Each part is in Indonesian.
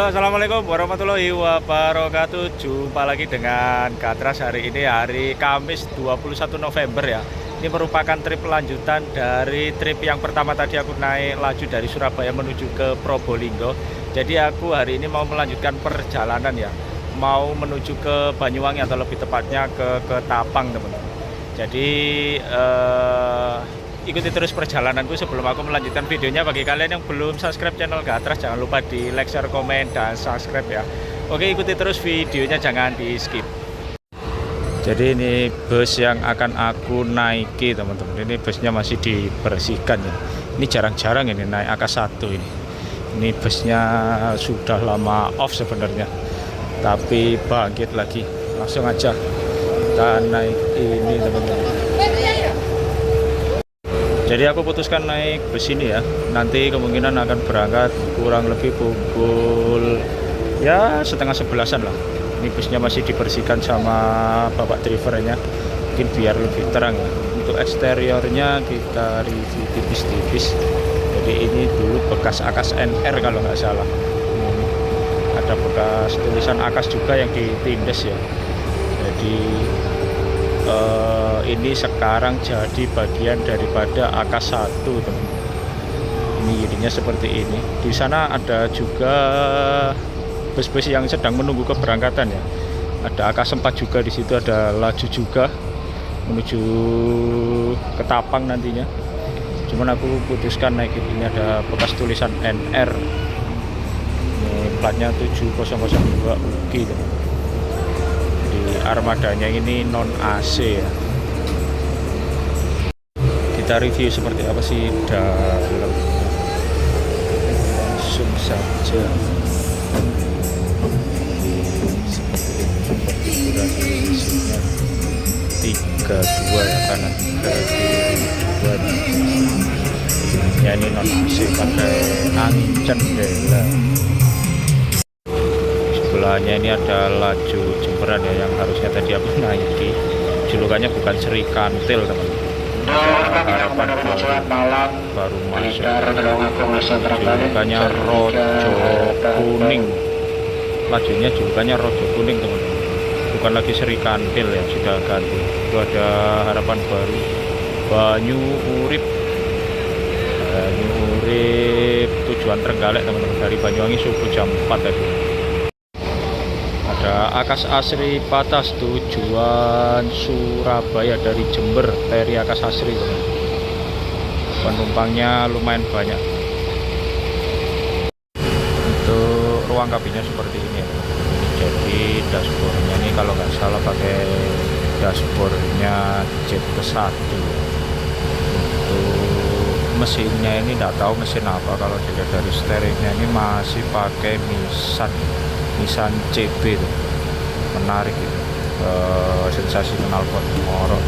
Assalamualaikum warahmatullahi wabarakatuh. Jumpa lagi dengan Gatras. Hari ini hari Kamis 21 November ya. Ini merupakan trip lanjutan dari trip yang pertama tadi aku naik laju dari Surabaya menuju ke Probolinggo. Jadi aku hari ini mau melanjutkan perjalanan ya. Mau menuju ke Banyuwangi atau lebih tepatnya ke Tapang, teman-teman. Jadi ikuti terus perjalananku sebelum aku melanjutkan videonya. Bagi kalian yang belum subscribe channel Gatras, jangan lupa di like, share, komen, dan subscribe ya. Oke, ikuti terus videonya, jangan di skip. Jadi ini bus yang akan aku naiki, teman-teman. Ini busnya masih dibersihkan ya. Ini jarang-jarang ini naik AK1 ini. Ini busnya sudah lama off sebenarnya, tapi bangkit lagi. Langsung aja kita naik ini, teman-teman. Jadi aku putuskan naik bus ini ya. Nanti kemungkinan akan berangkat kurang lebih pukul ya setengah 11-an lah. Ini busnya masih dibersihkan sama bapak drivernya, mungkin biar lebih terang ya. Untuk eksteriornya kita review tipis-tipis. Jadi ini dulu bekas Akas NR kalau nggak salah. Ada bekas tulisan Akas juga yang ditindes ya. Jadi ini sekarang jadi bagian daripada AK1, teman-teman. Ini jadinya seperti ini. Di sana ada juga bus-bus yang sedang menunggu keberangkatan ya. Ada AK4 juga di situ, ada laju juga menuju ke Tapang nantinya. Cuman aku putuskan naik ini, ada bekas tulisan NR. Ini platnya 7002 UG, teman-teman. Armadanya ini non AC ya. Kita review seperti apa sih dalam, langsung saja. Seperti ini konfigurasinya 32 ya, kanan 32. Ya ini non AC, pakai angin jendela. Sebelahnya ini ada laju jemberan ya, yang harusnya tadi aku naiki. Julukannya bukan Sri Kantil, teman-teman. Harapan baru masuk. Julukannya Rojo Kuning. Lajunya julukannya Rojo Kuning, teman-teman. Bukan lagi Sri Kantil ya, sudah ganti. Itu ada Harapan Baru Banyu Urip. Banyu Urip tujuan Trenggalek, teman-teman. Dari Banyuwangi subuh jam 4 tadi. Ada Akas Asri Patas tujuan Surabaya dari Jember, Teri Akas Asri. Penumpangnya lumayan banyak. Untuk ruang kabinnya seperti ini ya. Jadi dashboardnya ini kalau nggak salah pakai dashboardnya jet ke-1. Untuk mesinnya ini nggak tahu mesin apa. Kalau dilihat dari steeringnya ini masih pakai Nissan CB tuh. Menarik gitu. Sensasi knalpot ngorok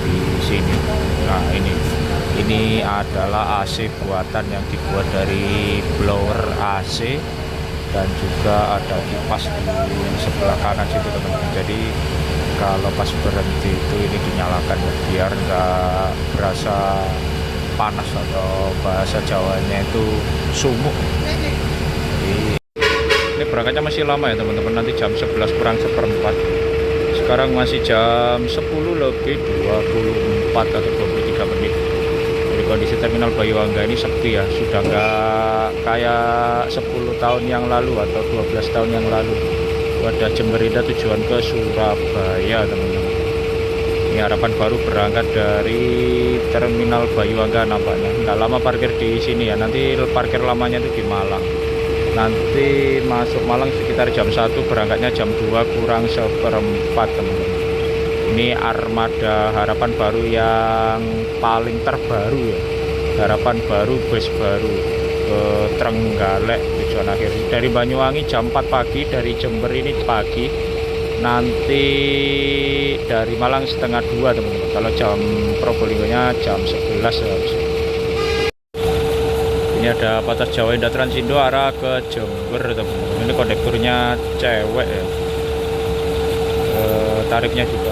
di sini. Nah ini adalah AC buatan yang dibuat dari blower AC, dan juga ada kipas di sebelah kanan situ, teman-teman. Jadi kalau pas berhenti itu ini dinyalakan ya, biar nggak berasa panas, atau bahasa Jawanya itu sumuk. Jadi ini berangkatnya masih lama ya, teman-teman. Nanti jam 11 kurang seperempat. Sekarang masih jam 10 lebih 24 atau 23 menit. Jadi kondisi terminal Banyuwangi ini sepi ya. Sudah nggak kayak 10 tahun yang lalu atau 12 tahun yang lalu. Ada Jemberida tujuan ke Surabaya, teman-teman. Ini Harapan Baru berangkat dari terminal Banyuwangi nampaknya. Nggak lama parkir di sini ya. Nanti parkir lamanya itu di Malang. Nanti masuk Malang sekitar jam 1, berangkatnya jam 2 kurang seperempat, teman-teman. Ini armada Harapan Baru yang paling terbaru ya. Harapan Baru bus baru ke Trenggalek tujuan akhir. Dari Banyuwangi jam 4 pagi, dari Jember ini pagi. Nanti dari Malang setengah 2, teman-teman. Kalau jam Probolinggonya jam 11 harusnya. Ini ada Patas Jawa Indah Transindo arah ke Jember, teman-teman. Ini kondekturnya cewek ya. Tarifnya juga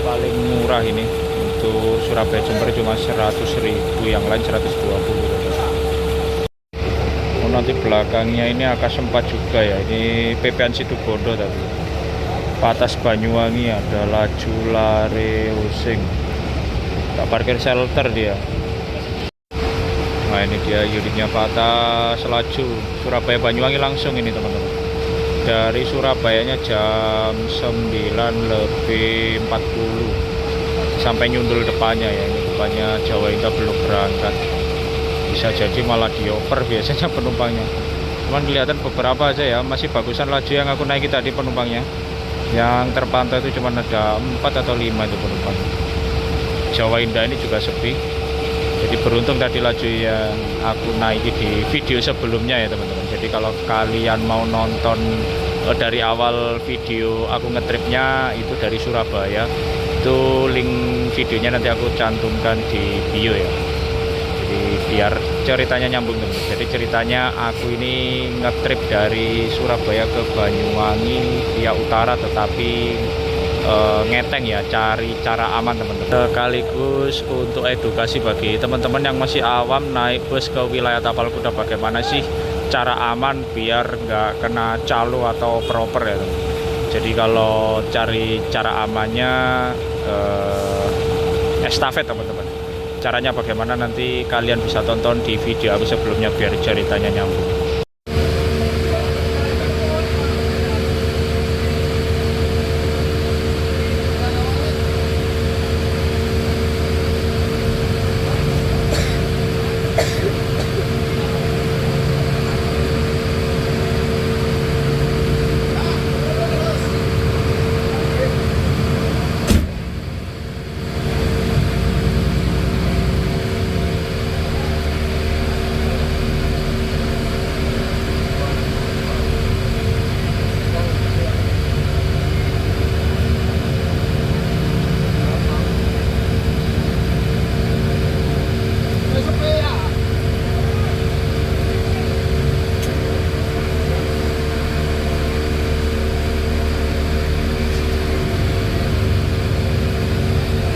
paling murah ini. Untuk Surabaya Jember cuma 100.000, yang lain 120. nanti belakangnya ini AK4 juga ya. Ini PPN Situbondo tadi. Patas Banyuwangi ada laju lare using. Tak parkir shelter dia. Nah ini dia unitnya Patas laju Surabaya Banyuwangi langsung ini teman-teman. Dari Surabayanya jam 9:40 sampai nyundul depannya ya. Ini depannya Jawa Indah belum berangkat. Bisa jadi malah dioper biasanya penumpangnya. Cuman kelihatan beberapa aja ya, masih bagusan laju yang aku naiki tadi penumpangnya. Yang terpantau itu cuma ada 4 atau 5 itu penumpang. Jawa Indah ini juga sepi. Jadi beruntung tadi laju yang aku naiki di video sebelumnya ya teman-teman. Jadi kalau kalian mau nonton dari awal video aku ngetripnya itu dari Surabaya, itu link videonya nanti aku cantumkan di bio ya. Jadi biar ceritanya nyambung teman. Jadi ceritanya aku ini ngetrip dari Surabaya ke Banyuwangi via utara, tetapi ngeteng ya, cari cara aman teman-teman. Sekaligus untuk edukasi bagi teman-teman yang masih awam naik bus ke wilayah Tapal Kuda, bagaimana sih cara aman biar nggak kena calo atau proper ya teman. Jadi kalau cari cara amannya estafet teman-teman. Caranya bagaimana nanti kalian bisa tonton di video aku sebelumnya biar ceritanya nyambung.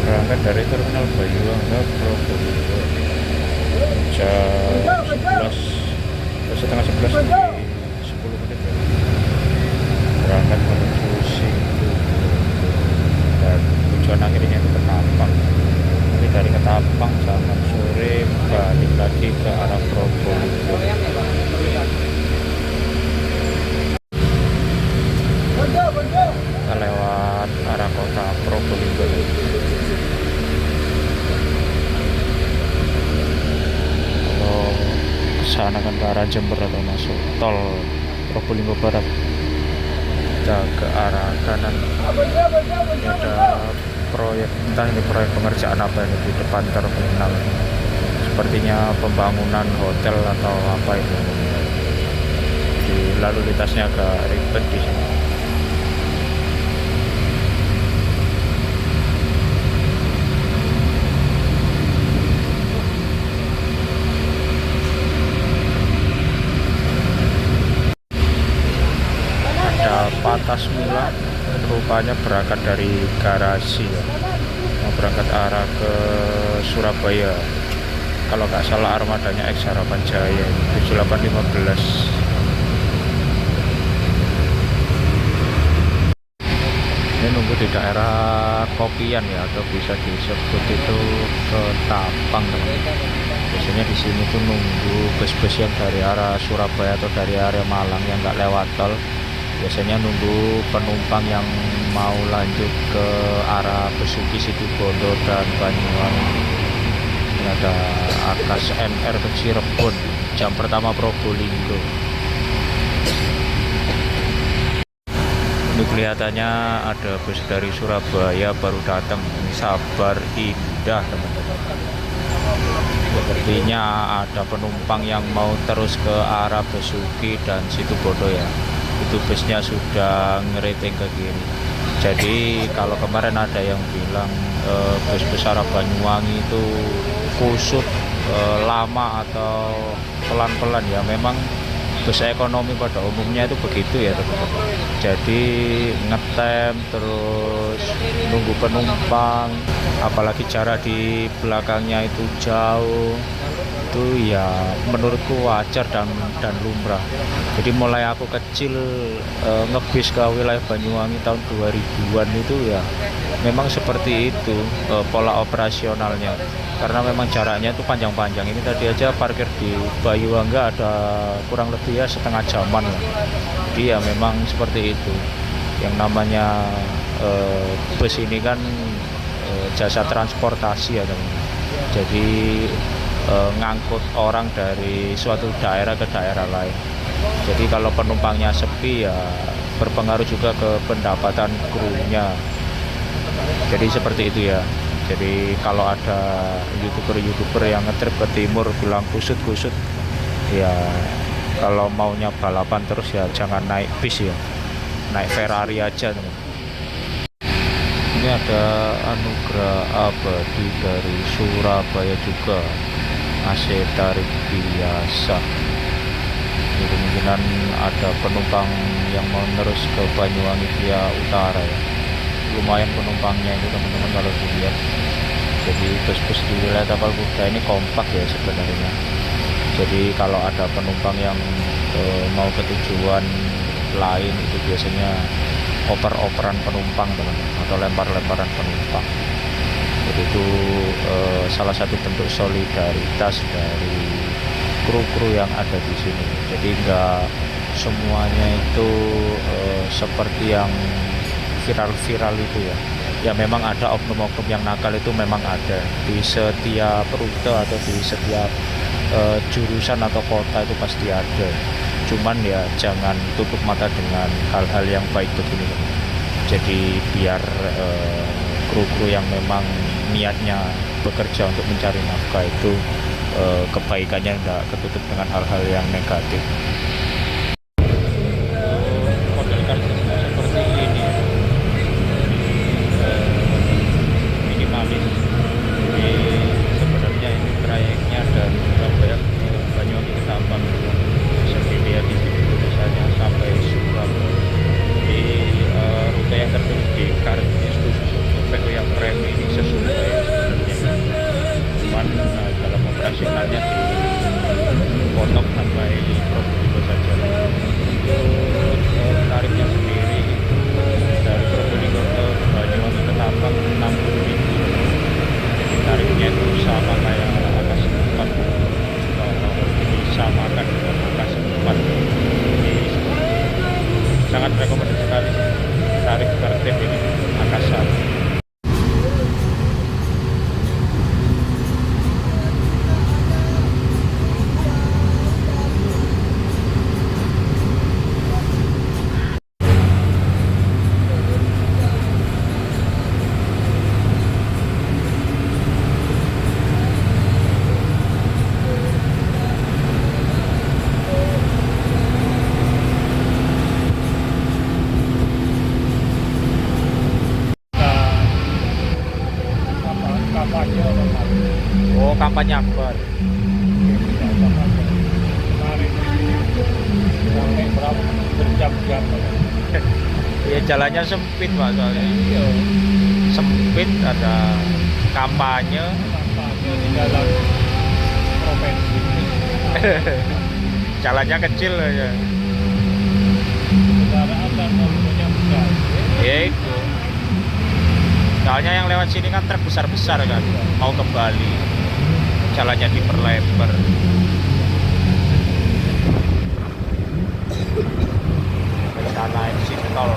Berangkat dari terminal Banyuwangi Probolinggo jam 11, setengah 11 lebih 10 menit ya. Berangkat menuju Situ dan tujuan akhirnya ke Ketapang. Nanti dari Ketapang sama sore balik lagi ke arah Probolinggo. Kita lewat arah kota Probolinggo. Sana kan ke arah Jember atau masuk tol Probolinggo Barat, kita ke arah kanan. Ini ada proyek, entah ini proyek pengerjaan apa ini di depan terminal. Sepertinya pembangunan hotel atau apa itu. Di lalu lintasnya agak ribet di sini. Patas Mula rupanya berangkat dari garasi ya, mau berangkat arah ke Surabaya. Kalau nggak salah armadanya X Harapan Jaya 7815. Ini nunggu di daerah Kopian ya, atau bisa disebut itu Ketapang teman-teman. Biasanya di sini tuh nunggu bus-bus yang dari arah Surabaya atau dari area Malang yang nggak lewat tol. Biasanya nunggu penumpang yang mau lanjut ke arah Besuki, Situbondo, dan Banyuwangi. Ini ada Akas NR ke Cirebon, jam pertama Probolinggo. Ini kelihatannya ada bus dari Surabaya baru datang. Ini Sabar Indah teman-teman. Sepertinya ada penumpang yang mau terus ke arah Besuki dan Situbondo ya. Itu busnya sudah ngeriting ke kiri. Jadi kalau kemarin ada yang bilang bus-bus arah Banyuwangi itu kusut, lama atau pelan-pelan ya, memang bus ekonomi pada umumnya itu begitu ya teman-teman. Jadi ngetem terus nunggu penumpang, apalagi jarak di belakangnya itu jauh. itu ya menurutku wajar dan lumrah. Jadi mulai aku kecil ngebis ke wilayah Banyuwangi tahun 2000-an itu ya memang seperti itu pola operasionalnya. Karena memang jaraknya itu panjang-panjang. Ini tadi aja parkir di Banyuwangi ada kurang lebih ya setengah jaman lah. Jadi ya memang seperti itu. Yang namanya bus ini kan jasa transportasi ya teman. Jadi ngangkut orang dari suatu daerah ke daerah lain. Jadi kalau penumpangnya sepi ya berpengaruh juga ke pendapatan krunya. Jadi seperti itu ya. Jadi kalau ada youtuber yang ngetrip ke timur bilang kusut-kusut, ya kalau maunya balapan terus ya jangan naik bis ya, naik Ferrari aja teman. Ini ada anugerah abadi dari Surabaya juga, AC tarif biasa. Jadi kemungkinan ada penumpang yang mau terus ke Banyuwangi via utara ya. Lumayan penumpangnya itu teman-teman kalau dilihat. Jadi bus-bus di wilayah Tapal Kuda ini kompak ya sebenarnya. Jadi kalau ada penumpang yang mau ke tujuan lain itu biasanya oper-operan penumpang teman-teman, atau lempar-lemparan penumpang. Jadi itu salah satu bentuk solidaritas dari kru-kru yang ada di sini. Jadi enggak semuanya itu seperti yang viral-viral itu ya. Ya memang ada oknum-oknum yang nakal, itu memang ada di setiap rute atau di setiap jurusan atau kota, itu pasti ada. Cuman ya jangan tutup mata dengan hal-hal yang baik begini. Jadi biar kru-kru yang memang niatnya bekerja untuk mencari nafkah itu kebaikannya tidak ketutup dengan hal-hal yang negatif. Model karcisnya seperti ini ya. Minimalis. Jadi sebenarnya ini trayeknya dari Surabaya ke Banyuwangi ke Sabang. Dilihat di sini tulisannya sampai Surabaya. Di rute yang tertulis di karcis khusus untuk PO yang rem ini sesuai sebenarnya. Cuman dalam operasionalnya dipotong sampai Probolinggo saja. Untuk tarifnya sendiri dari Probolinggo ke Banyuwangi ke Tabang 60.000. Jadi tarifnya itu sama kayak atas 40. Disamakan dengan angka 4. Sangat rekomendasi sekali tarif tertib ini angka 1. Oh, kampanye akbar. Berjam-jam. Ya jalannya sempit Pak soalnya. Iya. Sempit, ada kampanye di dalam provinsi. Jalannya kecil aja. Kendaraan dan mobilnya besar. Ya itu. Soalnya yang lewat sini kan truk besar-besar kan, mau ke Bali, jalannya diperlebar. Rencana exit tol.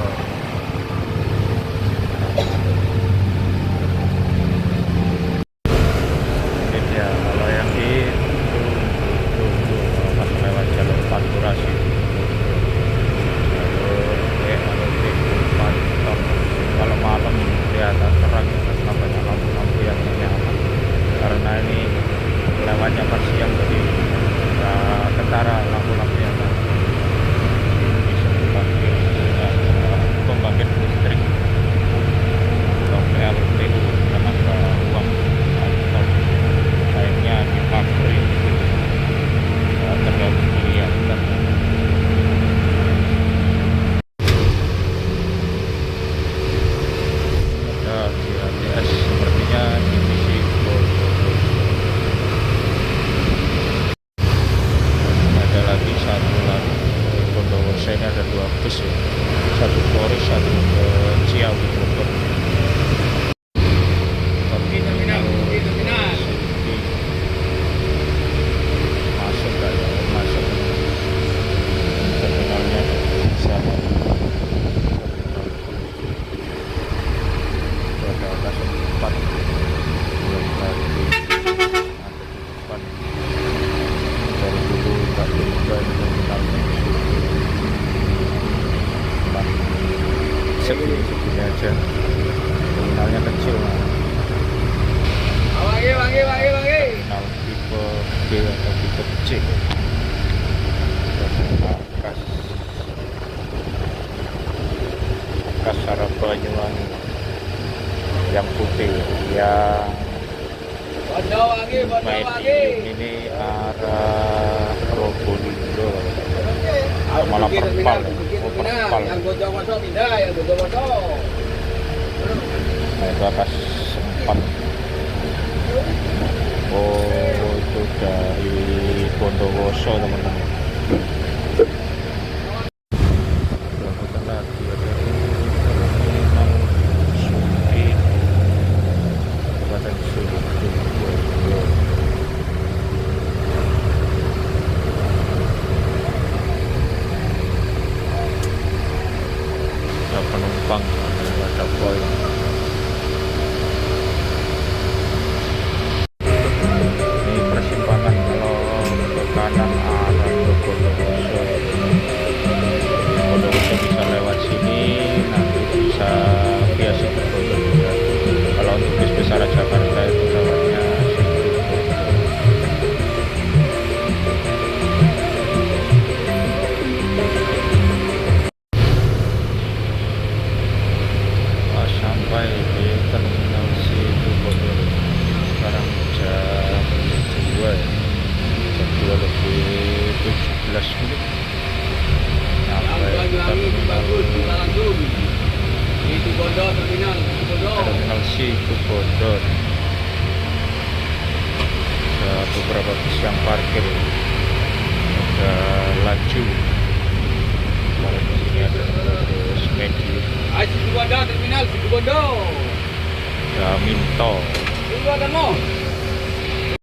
Ini ya, kalau yang di pas lewat jalur Panturasi. Kalau malam kelihatan terang karena banyak lampu-lampu yang menyala. Karena ini lewatnya pas siang, jadi ketara lampu-lampu yang di sebelah kiri AC, satu Flores, satu ke Ciawi Bogor. Terminal City. Masuk nggak ya? Masuk. Terminalnya di sana. Ada atas 4 belum tadi ada di depan dari dulu tak berubah terminalnya segini aja, terminalnya kecil terminal tipe B atau tipe C. Kas Banyuwangi yang putih, yang medium ini arah Probolinggo, malah Perpal, Perpal. Nah, itu atas 4. Oh, itu dari Bondowoso teman-teman. Kita lagi ada terminal Sumpi, Kabupaten Sidoarjo. Ada penumpang, ada boy. Ini persimpangan kalau ke kanan arah Bondowoso. Bondowoso bisa lewat sini, nanti bisa via Situbondo juga. Kalau untuk bis besar Jakarta itu lewatnya Situbondo. Sampai di terminal Situbondo sekarang jam 2 ya. Jam 2 lebih 17 menit sampai terminal Situbondo. Ada beberapa bis yang parkir, ada laju. Kalau di sini ada terus medium, Situbondo, terminal Situbondo. ada Minto. Tunggu ada mau.